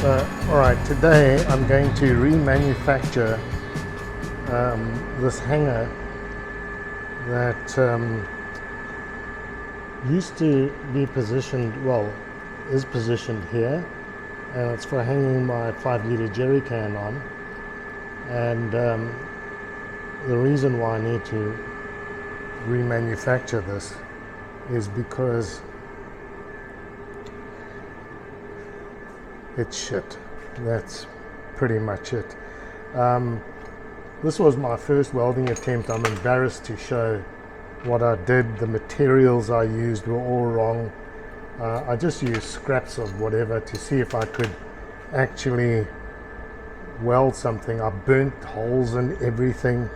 Alright, today I'm going to remanufacture this hanger that used to be positioned, well, is positioned here, and it's for hanging my 5-litre jerry can on. And the reason why I need to remanufacture this is because it's shit. That's pretty much it. This was my first welding attempt. I'm embarrassed to show what I did. The materials I used were all wrong. I just used scraps of whatever to see if I could actually weld something. I burnt holes in everything,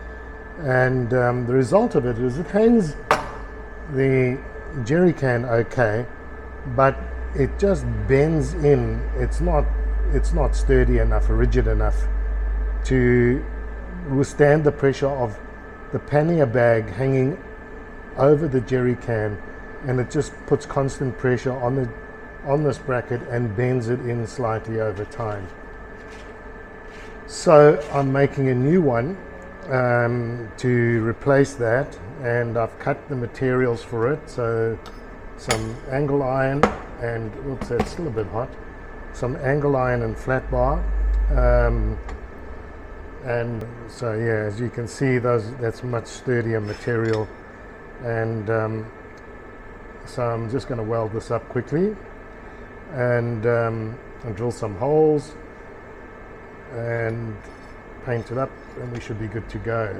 and the result of it is it hangs the jerry can okay, but it just bends in. It's not sturdy enough or rigid enough to withstand the pressure of the pannier bag hanging over the jerry can, and it just puts constant pressure on this bracket and bends it in slightly over time. So I'm making a new one to replace that, and I've cut the materials for it. So some angle iron and, oops, that's still a bit hot, some angle iron and flat bar, and so yeah, as you can see, that's much sturdier material. And so I'm just going to weld this up quickly and drill some holes and paint it up, and we should be good to go.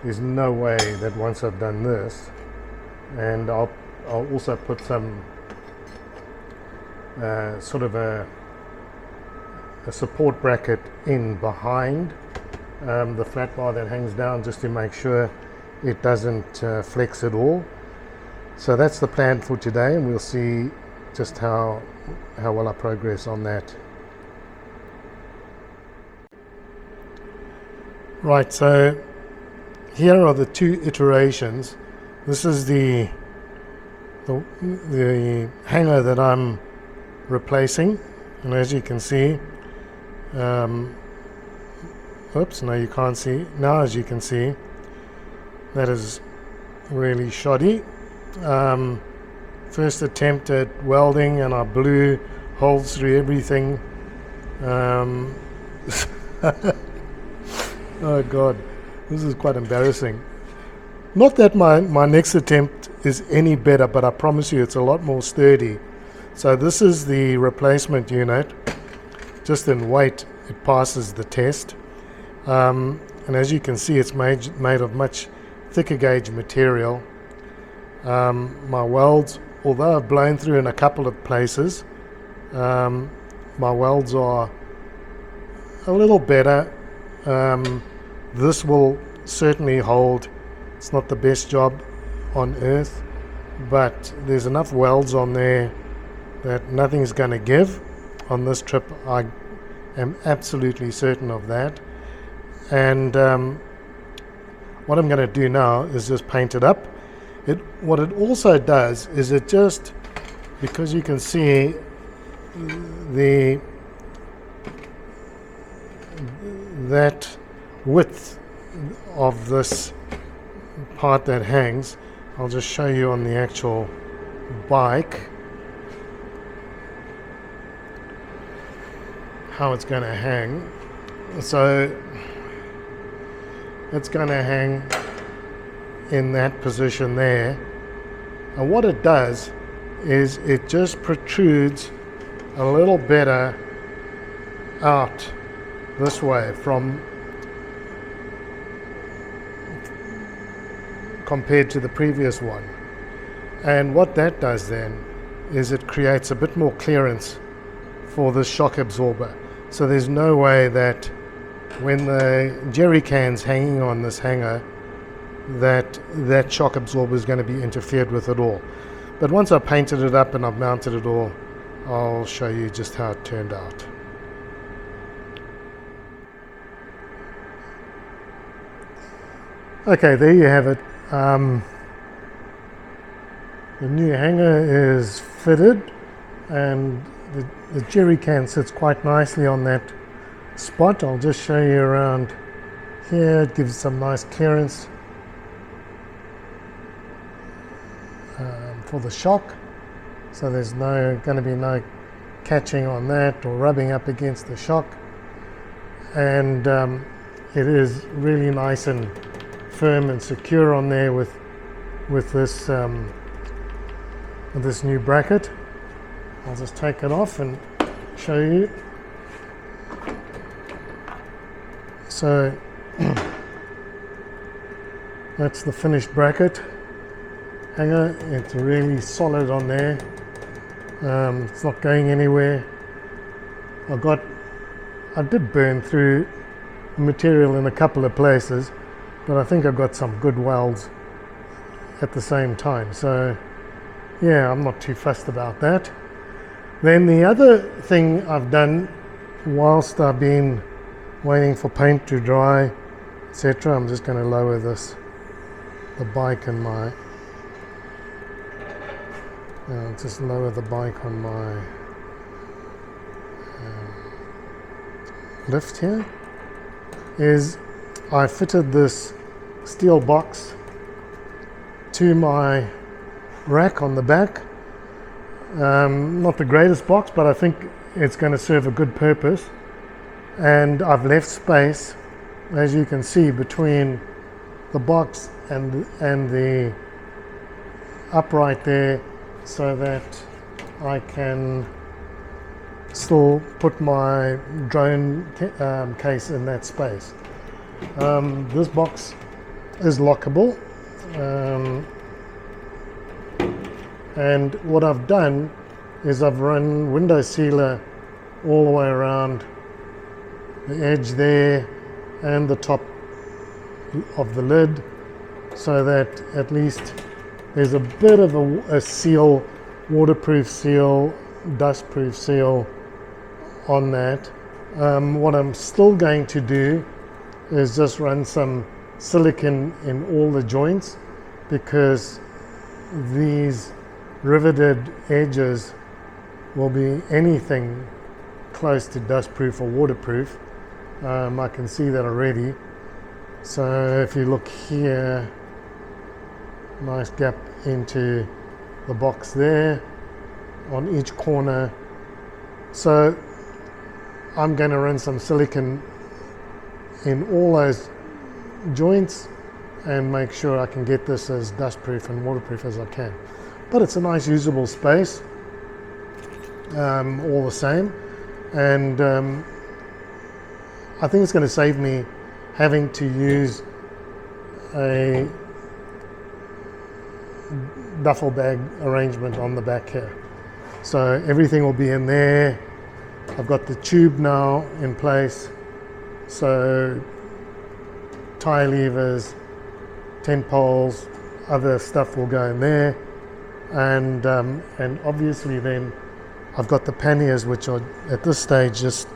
There's no way that once I've done this, and I'll also put some sort of a support bracket in behind the flat bar that hangs down, just to make sure it doesn't flex at all. So that's the plan for today, and we'll see just how well I progress on that. Right, so here are the two iterations. This is the hanger that I'm replacing, and as you can see, oops, no, you can't see. Now, as you can see, that is really shoddy. First attempt at welding, and I blew holes through everything. Oh God, this is quite embarrassing. Not that my next attempt is any better, but I promise you it's a lot more sturdy. So this is the replacement unit. Just in weight, it passes the test. And as you can see, it's made of much thicker gauge material. My welds, although I've blown through in a couple of places, my welds are a little better. This will certainly hold. It's not the best job on earth, but there's enough welds on there that nothing's going to give on this trip. I am absolutely certain of that. And what I'm going to do now is just paint it up. What it also does is it just, because you can see that width of this part that hangs, I'll just show you on the actual bike how it's going to hang. So it's going to hang in that position there, and what it does is it just protrudes a little better out this way from compared to the previous one. And what that does then is it creates a bit more clearance for the shock absorber. So there's no way that when the jerry can's hanging on this hanger, that shock absorber is going to be interfered with at all. But once I've painted it up and I've mounted it all, I'll show you just how it turned out. Okay, there you have it. The new hanger is fitted, and the jerry can sits quite nicely on that spot. I'll just show you around here. It gives some nice clearance for the shock, so there's going to be no catching on that or rubbing up against the shock, and it is really nice and firm and secure on there with this new bracket. I'll just take it off and show you. So that's the finished bracket hanger. It's really solid on there. It's not going anywhere. I did burn through the material in a couple of places, but I think I got some good welds at the same time. So yeah, I'm not too fussed about that. Then the other thing I've done whilst I've been waiting for paint to dry, etc., I'm just going to lower the bike and my just lower the bike on my lift here, is I fitted this steel box to my rack on the back. Not the greatest box, but I think it's going to serve a good purpose, and I've left space, as you can see, between the box and the upright there, so that I can still put my drone case in that space. This box is lockable, and what I've done is I've run window sealer all the way around the edge there and the top of the lid, so that at least there's a bit of a seal, waterproof seal, dustproof seal on that. What I'm still going to do is just run some silicone in all the joints, because these riveted edges will be anything close to dustproof or waterproof. I can see that already. So if you look here, nice gap into the box there on each corner. So I'm going to run some silicone in all those joints and make sure I can get this as dustproof and waterproof as I can. But it's a nice usable space, all the same, and I think it's going to save me having to use a duffel bag arrangement on the back here. So everything will be in there. I've got the tube now in place, so tie levers, tent poles, other stuff will go in there, and obviously then I've got the panniers, which are at this stage just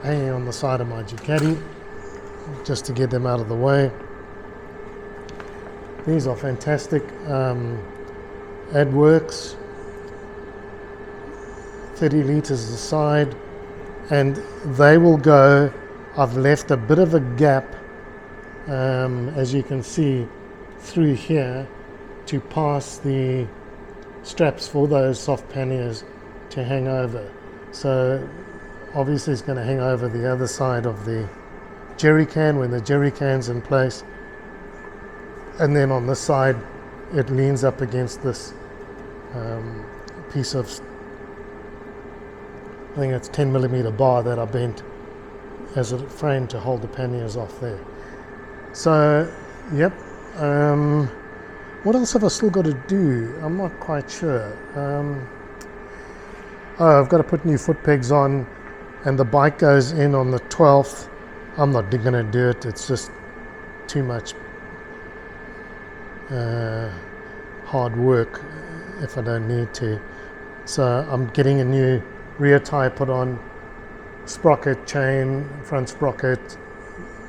hanging on the side of my Ducati, just to get them out of the way. These are fantastic AdWorks, 30 litres a side, and they will go. I've left a bit of a gap, as you can see, through here to pass the straps for those soft panniers to hang over. So obviously it's going to hang over the other side of the jerry can when the jerry can's in place, and then on this side it leans up against this piece of, I think it's 10mm bar that I bent as a frame to hold the panniers off there. So yep, what else have I still got to do? I'm not quite sure. I've got to put new foot pegs on, and the bike goes in on the 12th. I'm not going to do it, it's just too much hard work if I don't need to. So I'm getting a new rear tire put on, sprocket chain, front sprocket,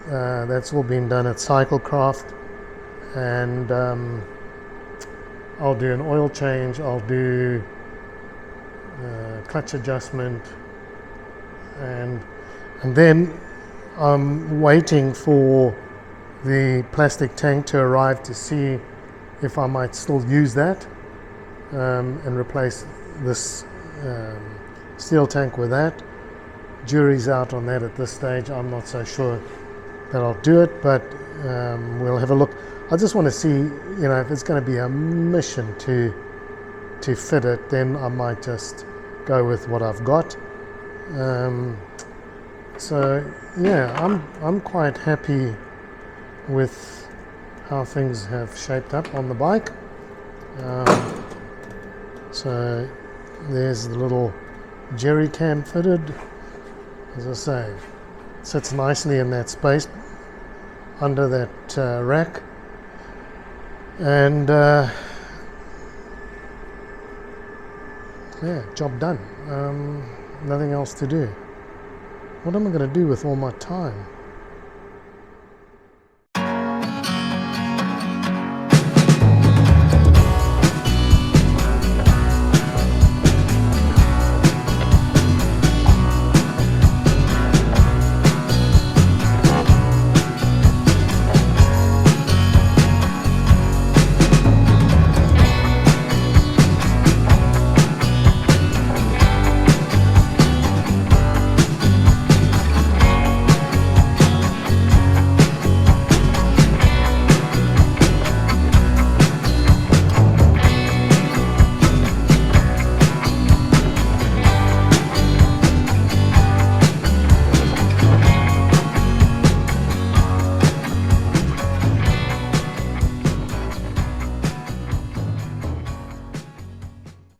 that's all been done at Cyclecraft, and I'll do an oil change, I'll do clutch adjustment, and then I'm waiting for the plastic tank to arrive to see if I might still use that and replace this steel tank with that. Jury's out on that at this stage. I'm not so sure that I'll do it, but we'll have a look. I just want to see, if it's going to be a mission to fit it, then I might just go with what I've got. So yeah, I'm quite happy with how things have shaped up on the bike. So there's the little jerry can fitted. As I say, it sits nicely in that space under that rack, and yeah, job done. Nothing else to do. What am I going to do with all my time?